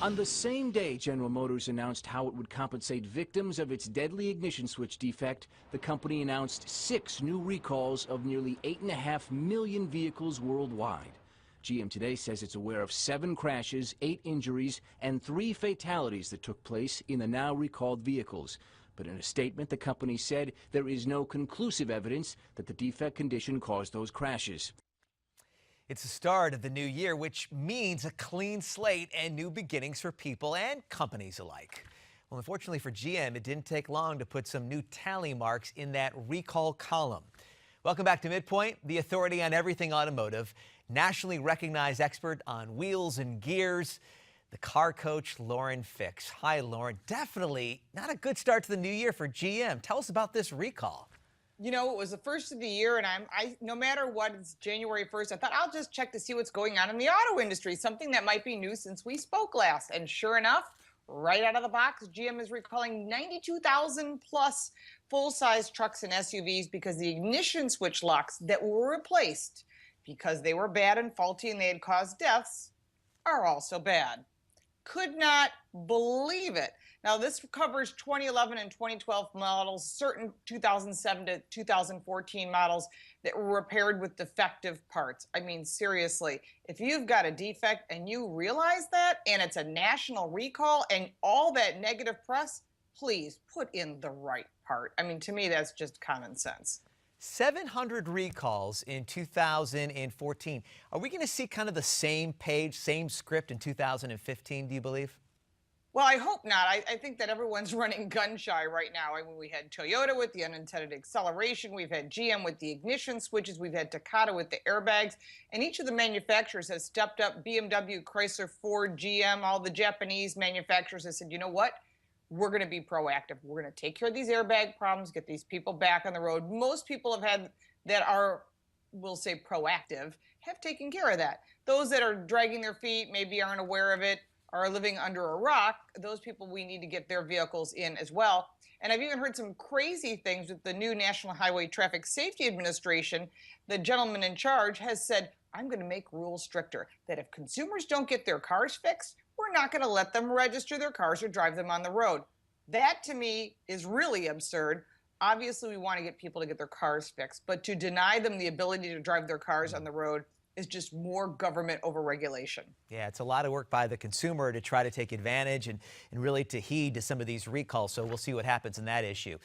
On the same day General Motors announced how it would compensate victims of its deadly ignition switch defect, the company announced 6 new recalls of nearly 8.5 million vehicles worldwide. GM today says it's aware of 7 crashes, 8 injuries, and 3 fatalities that took place in the now recalled vehicles. But in a statement, the company said there is no conclusive evidence that the defect condition caused those crashes. It's the start of the new year, which means a clean slate and new beginnings for people and companies alike. Well, unfortunately for GM, it didn't take long to put some new tally marks in that recall column. Welcome back to Midpoint, the authority on everything automotive, nationally recognized expert on wheels and gears, the car coach Lauren Fix. Hi, Lauren. Definitely not a good start to the new year for GM. Tell us about this recall. You know, it was the first of the year, and no matter what, it's January 1st. I thought I'll just check to see what's going on in the auto industry, something that might be new since we spoke last. And sure enough, right out of the box, GM is recalling 92,000 plus full-size trucks and SUVs because the ignition switch locks that were replaced because they were bad and faulty and they had caused deaths are also bad. Could not believe it. Now, this covers 2011 and 2012 models, certain 2007 to 2014 models that were repaired with defective parts. I mean, seriously, if you've got a defect and you realize that, and it's a national recall and all that negative press, please put in the right part. I mean, to me, that's just common sense. 700 recalls in 2014. Are we going to see kind of the same page, same script in 2015, do you believe? Well, I hope not. I think that everyone's running gun shy right now. I mean, we had Toyota with the unintended acceleration. We've had GM with the ignition switches. We've had Takata with the airbags. And each of the manufacturers has stepped up. BMW, Chrysler, Ford, GM, all the Japanese manufacturers have said, you know what? We're going to be proactive. We're going to take care of these airbag problems, get these people back on the road. Most people have had that are, we'll say, proactive, have taken care of that. Those that are dragging their feet, maybe aren't aware of it, are living under a rock, those people, we need to get their vehicles in as well. And I've even heard some crazy things with the new National Highway Traffic Safety Administration. The gentleman in charge has said, I'm going to make rules stricter, that if consumers don't get their cars fixed, we're not going to let them register their cars or drive them on the road. That, to me, is really absurd. Obviously, we want to get people to get their cars fixed, but to deny them the ability to drive their cars on the road is just more government overregulation. Yeah, it's a lot of work by the consumer to try to take advantage and really to heed to some of these recalls. So we'll see what happens in that issue.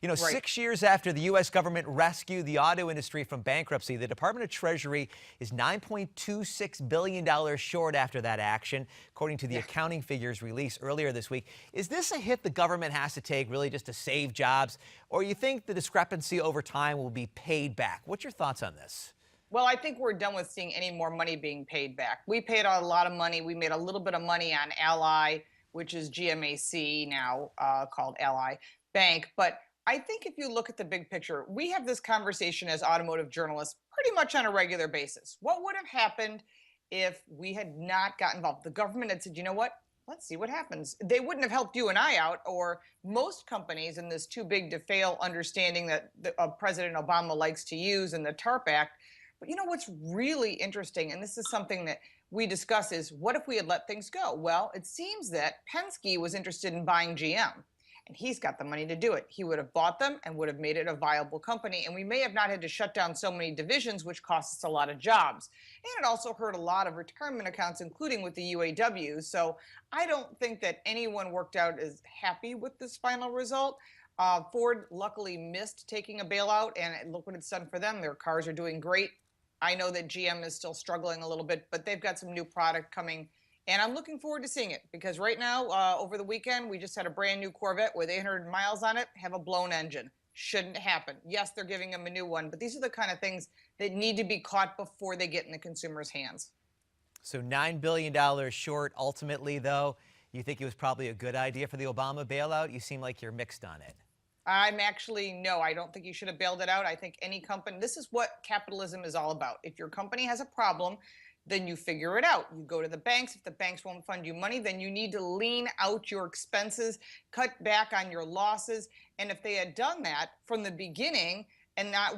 You know, right. 6 years after the U.S. government rescued the auto industry from bankruptcy, the Department of Treasury is $9.26 billion short after that action, according to the accounting figures released earlier this week. Is this a hit the government has to take really just to save jobs, or you think the discrepancy over time will be paid back? What's your thoughts on this? Well, I think we're done with seeing any more money being paid back. We paid a lot of money. We made a little bit of money on Ally, which is GMAC now, called Ally Bank. But I think if you look at the big picture, we have this conversation as automotive journalists pretty much on a regular basis. What would have happened if we had not got involved? The government had said, you know what? Let's see what happens. They wouldn't have helped you and I out, or most companies in this too big to fail understanding that President Obama likes to use in the TARP Act. But you know what's really interesting, and this is something that we discuss, is what if we had let things go? Well, it seems that Penske was interested in buying GM, and he's got the money to do it. He would have bought them and would have made it a viable company, and we may have not had to shut down so many divisions, which costs us a lot of jobs. And it also hurt a lot of retirement accounts, including with the UAW. So I don't think that anyone worked out as happy with this final result. Ford luckily missed taking a bailout, and look what it's done for them. Their cars are doing great. I know that GM is still struggling a little bit, but they've got some new product coming, and I'm looking forward to seeing it because right now, over the weekend, we just had a brand new Corvette with 800 miles on it, have a blown engine. Shouldn't happen. Yes, they're giving them a new one, but these are the kind of things that need to be caught before they get in the consumer's hands. So $9 billion short ultimately, though. You think it was probably a good idea for the Obama bailout? You seem like you're mixed on it. No, I don't think you should have bailed it out. I think any company, this is what capitalism is all about. If your company has a problem, then you figure it out. You go to the banks. If the banks won't fund you money, then you need to lean out your expenses, cut back on your losses. And if they had done that from the beginning and not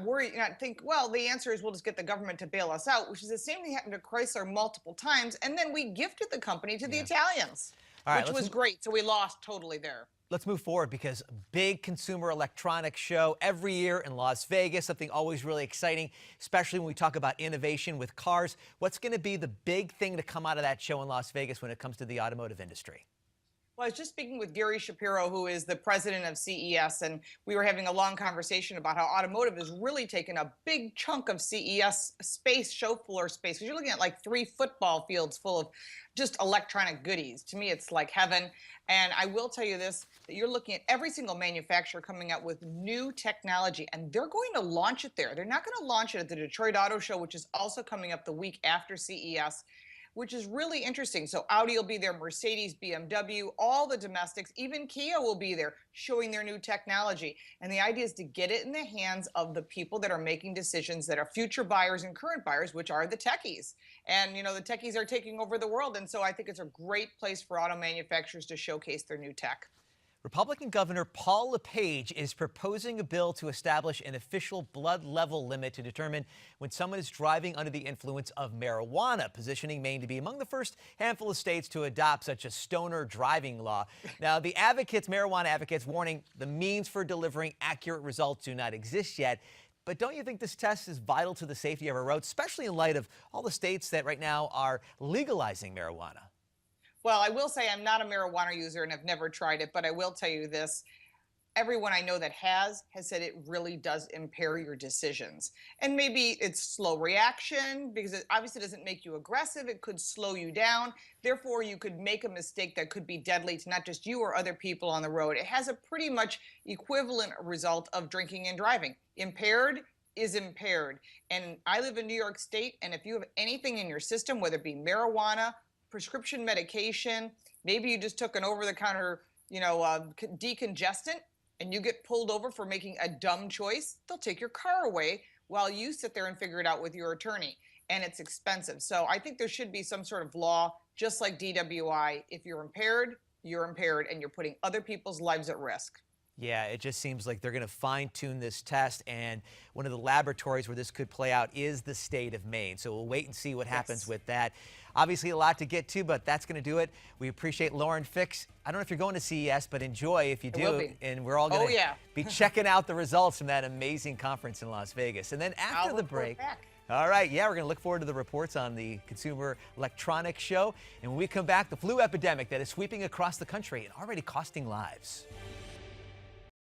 think, well, the answer is we'll just get the government to bail us out, which is the same thing happened to Chrysler multiple times. And then we gifted the company to the Italians. All right, which was great. So we lost totally there. Let's move forward because a big consumer electronics show every year in Las Vegas, something always really exciting, especially when we talk about innovation with cars. What's going to be the big thing to come out of that show in Las Vegas when it comes to the automotive industry? Well, I was just speaking with Gary Shapiro, who is the president of CES, and we were having a long conversation about how automotive has really taken a big chunk of CES space, show floor space. Because you're looking at like 3 football fields full of just electronic goodies. To me, it's like heaven. And I will tell you this, that you're looking at every single manufacturer coming out with new technology, and they're going to launch it there. They're not going to launch it at the Detroit Auto Show, which is also coming up the week after CES. Which is really interesting. So Audi will be there, Mercedes, BMW, all the domestics, even Kia will be there showing their new technology. And the idea is to get it in the hands of the people that are making decisions that are future buyers and current buyers, which are the techies. And, you know, the techies are taking over the world. And so I think it's a great place for auto manufacturers to showcase their new tech. Republican Governor Paul LePage is proposing a bill to establish an official blood level limit to determine when someone is driving under the influence of marijuana, positioning Maine to be among the first handful of states to adopt such a stoner driving law. Now, the marijuana advocates warning the means for delivering accurate results do not exist yet. But don't you think this test is vital to the safety of our roads, especially in light of all the states that right now are legalizing marijuana? Well, I will say I'm not a marijuana user and I've never tried it, but I will tell you this. Everyone I know that has said it really does impair your decisions. And maybe it's slow reaction because it obviously doesn't make you aggressive. It could slow you down. Therefore, you could make a mistake that could be deadly to not just you or other people on the road. It has a pretty much equivalent result of drinking and driving. Impaired is impaired. And I live in New York State, and if you have anything in your system, whether it be marijuana, prescription medication, maybe you just took an over-the-counter, decongestant, and you get pulled over for making a dumb choice, they'll take your car away while you sit there and figure it out with your attorney. And it's expensive. So I think there should be some sort of law, just like DWI. If you're impaired, and you're putting other people's lives at risk. Yeah, it just seems like they're going to fine-tune this test, and one of the laboratories where this could play out is the state of Maine. So we'll wait and see what happens with that. Obviously, a lot to get to, but that's going to do it. We appreciate Lauren Fix. I don't know if you're going to CES, but enjoy if you do. And we're all going to be checking out the results from that amazing conference in Las Vegas. And then after the break, all right, we're going to look forward to the reports on the Consumer Electronics Show. And when we come back, the flu epidemic that is sweeping across the country and already costing lives.